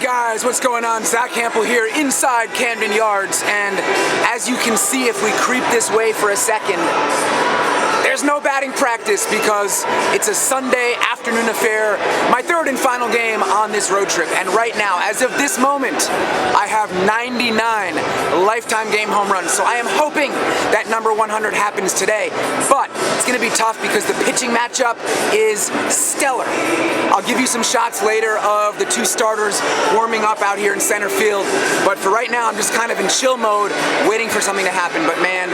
Guys, what's going on? Zack Hample here inside Camden Yards, and as you can see, if we creep this way for a second, there's no batting practice because it's a Sunday afternoon affair, my third and final game on this road trip. And right now, as of this moment, I have 99 lifetime game home runs. So I am hoping that number 100 happens today. But it's going to be tough because the pitching matchup is stellar. I'll give you some shots later of the two starters warming up out here in center field. But for right now, I'm just kind of in chill mode, waiting for something to happen. But man,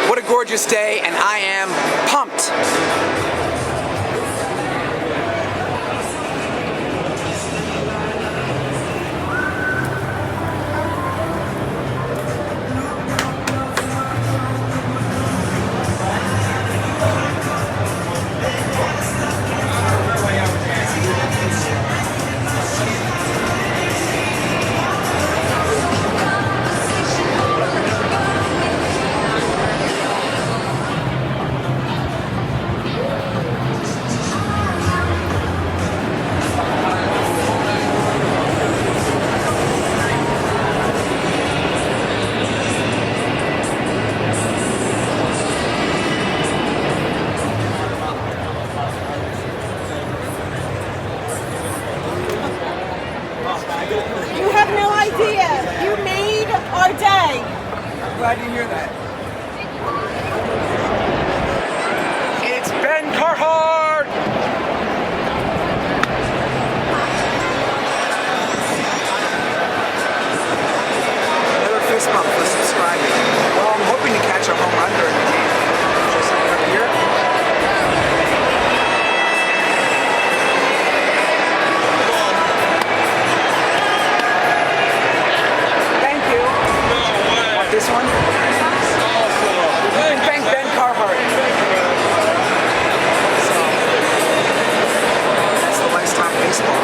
what a gorgeous day, and I am pumped. Glad to hear that. It's Ben Carhart! Another fist bump for subscribing. Well, I'm hoping to catch a home run during the game. Just up here. This one? Thank Ben Carhart. So, that's the lifetime baseball.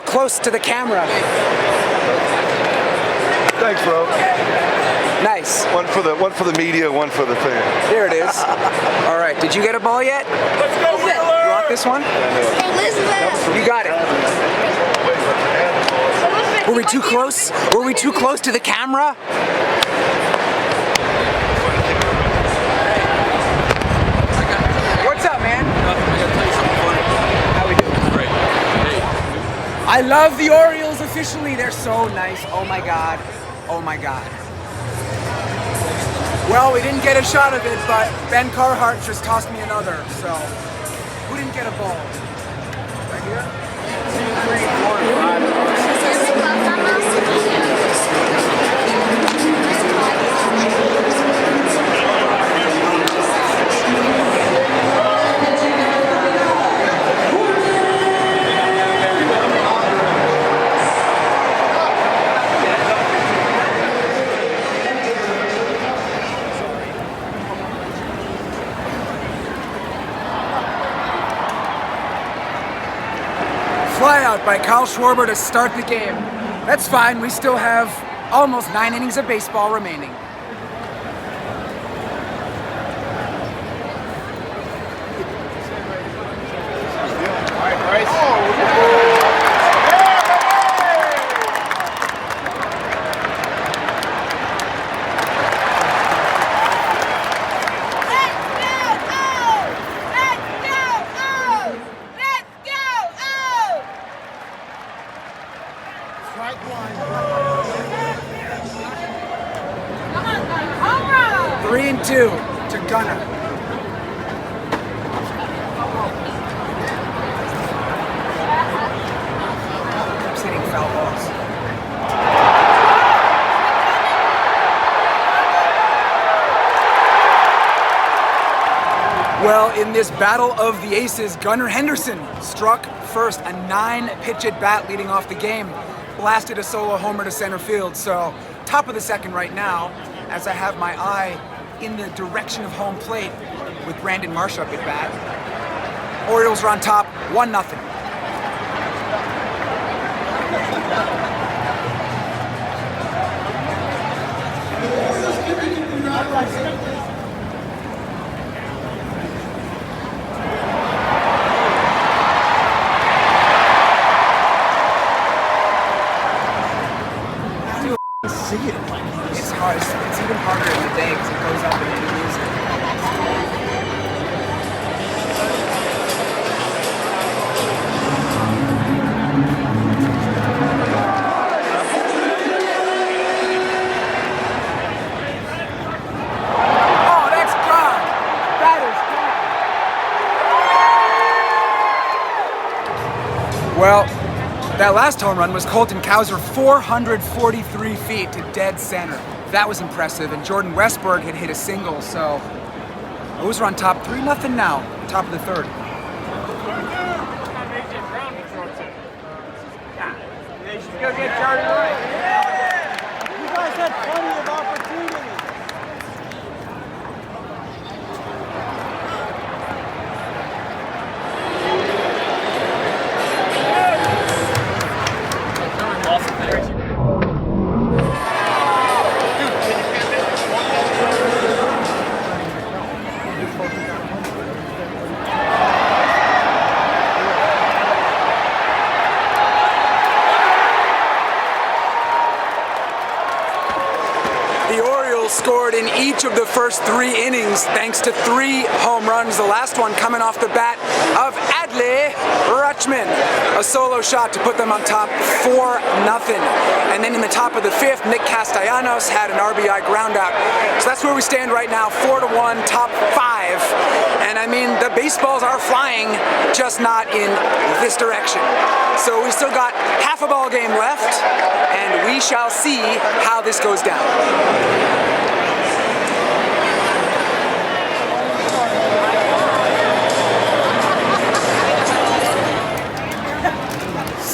Close to the camera. Thanks, bro. Nice. One for the media, one for the fans. There it is. All right. Did you get a ball yet? Let's go, Wheeler! You want this one? Elizabeth. You got it. Were we too close? Were we too close to the camera? What's up, man? How we doing? Great. Hey. I love the Orioles officially. They're so nice. Oh my God. Oh my God. Well, we didn't get a shot of it, but Ben Carhart just tossed me another. So, who didn't get a ball? Right here? 2, 3, 4, 5. Flyout by Schwarber to start the game. That's fine, we still have almost 9 innings of baseball remaining. All right, Bryce. Strike one. 3-2 to Gunnar. Well, in this battle of the aces, Gunnar Henderson struck first, a 9-pitch at bat leading off the game, blasted a solo homer to center field. So top of the second right now, as I have my eye in the direction of home plate with Brandon Marsh up at bat. Orioles are on top, 1-0. See it. It's hard. It's even harder in the day because it goes up and then you lose it. Oh, that's gone. That is gone. Well, that last home run was Colton Cowser, 443 feet to dead center. That was impressive, and Jordan Westberg had hit a single, so O's are on top, 3-0 now, top of the third. They should go get Charlie Wright. You guys had plenty of opportunities. Scored in each of the first 3 innings thanks to 3 home runs, the last one coming off the bat of Adley Rutschman. A solo shot to put them on top 4-0. And then in the top of the 5th, Nick Castellanos had an RBI ground out. So that's where we stand right now, 4-1, top 5. And I mean, the baseballs are flying, just not in this direction. So we still got half a ball game left, and we shall see how this goes down.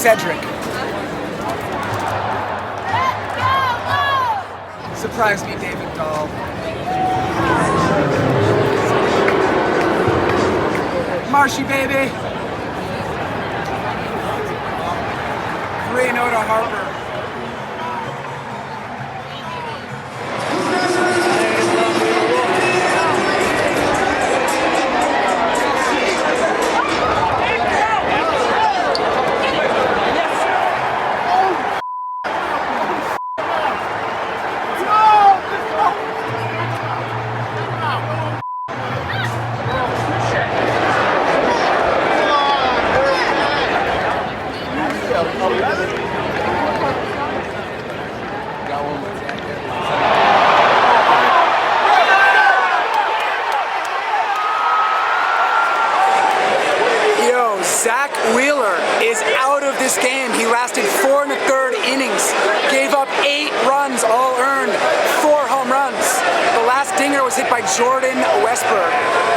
Cedric. Surprise me, David Dahl. Marshy, baby. 3-0 to Harper. Zack Wheeler is out of this game. He lasted 4 1/3 innings, gave up 8 runs, all earned, 4 home runs. The last dinger was hit by Jordan Westberg.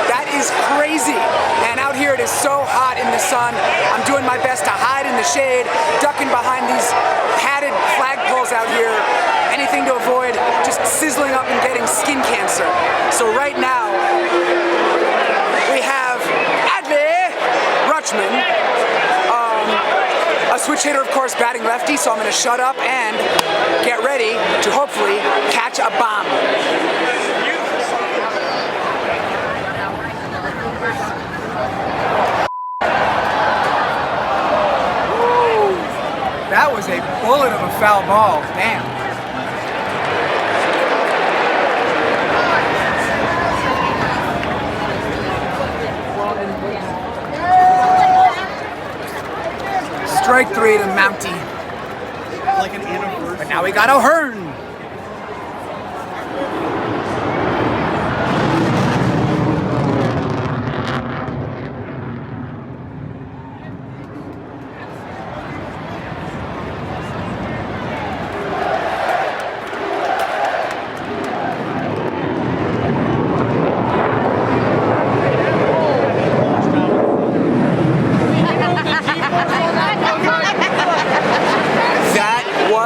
That is crazy. And out here it is so hot in the sun. I'm doing my best to hide in the shade, ducking behind these padded flagpoles out here. Anything to avoid just sizzling up and getting skin cancer. So right now, we have Adley Rutschman, a switch hitter, of course, batting lefty, so I'm going to shut up and get ready to hopefully catch a bomb. Woo. That was a bullet of a foul ball. Damn. Strike 3 to Mountie. Like an anniversary. But now we got O'Hearn.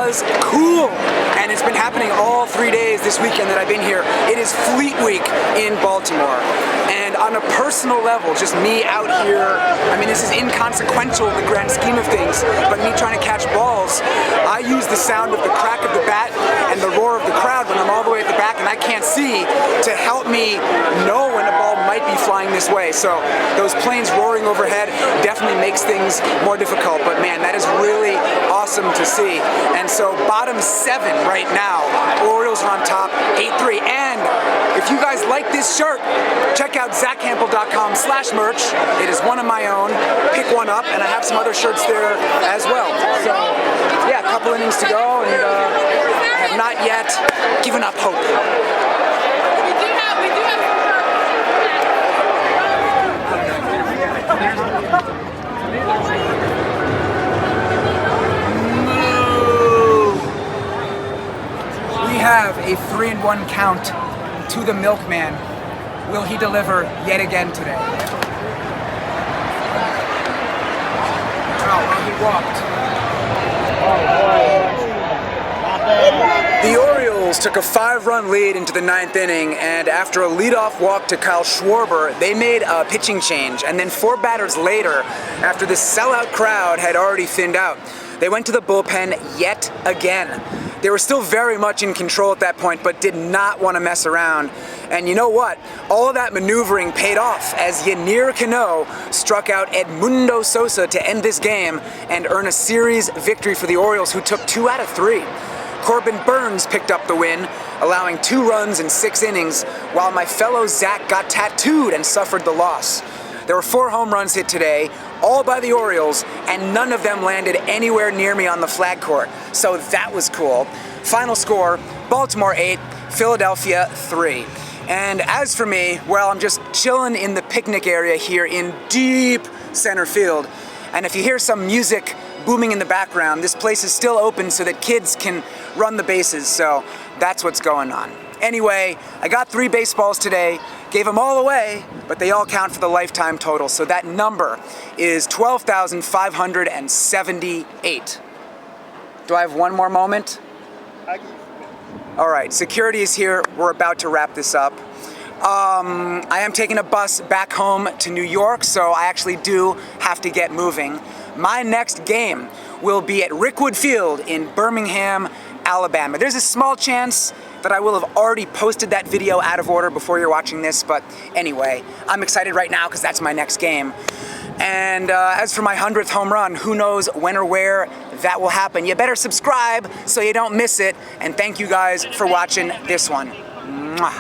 was cool. And it's been happening all 3 days this weekend that I've been here. It is Fleet Week in Baltimore. And on a personal level, just me out here, I mean, this is inconsequential in the grand scheme of things, but me trying to catch balls, I use the sound of the crack of the bat and the roar of the crowd when I'm all the way at the back and I can't see to help me know when a ball might be flying this way. So those planes roaring overhead definitely makes things more difficult, but man, that is really awesome to see. And so bottom 7 right now, Orioles are on top, 8-3. And if you guys like this shirt, check out zackhample.com/merch. It is one of my own. Pick one up, and I have some other shirts there as well. So yeah, a couple innings to go, and I have not yet given up hope. We have a 3-1 count to the milkman. Will he deliver yet again today? Oh, well, he walked. The Orioles took a 5-run lead into the 9th inning, and after a leadoff walk to Kyle Schwarber, they made a pitching change. And then 4 batters later, after the sellout crowd had already thinned out, they went to the bullpen yet again. They were still very much in control at that point, but did not want to mess around. And you know what? All of that maneuvering paid off as Yennier Cano struck out Edmundo Sosa to end this game and earn a series victory for the Orioles, who took 2 out of 3. Corbin Burnes picked up the win, allowing 2 runs in 6 innings, while my fellow Zack got tattooed and suffered the loss. There were 4 home runs hit today, all by the Orioles, and none of them landed anywhere near me on the flag court. So that was cool. Final score, Baltimore 8, Philadelphia 3. And as for me, well, I'm just chilling in the picnic area here in deep center field. And if you hear some music booming in the background, this place is still open so that kids can run the bases. So that's what's going on. Anyway, I got 3 baseballs today, gave them all away, but they all count for the lifetime total. So that number is 12,578. Do I have one more moment? All right, security is here. We're about to wrap this up. I am taking a bus back home to New York, so I actually do have to get moving. My next game will be at Rickwood Field in Birmingham, Alabama. There's a small chance that I will have already posted that video out of order before you're watching this, but anyway, I'm excited right now because that's my next game. And as for my 100th home run, who knows when or where that will happen. You better subscribe so you don't miss it, and thank you guys for watching this one. Mwah.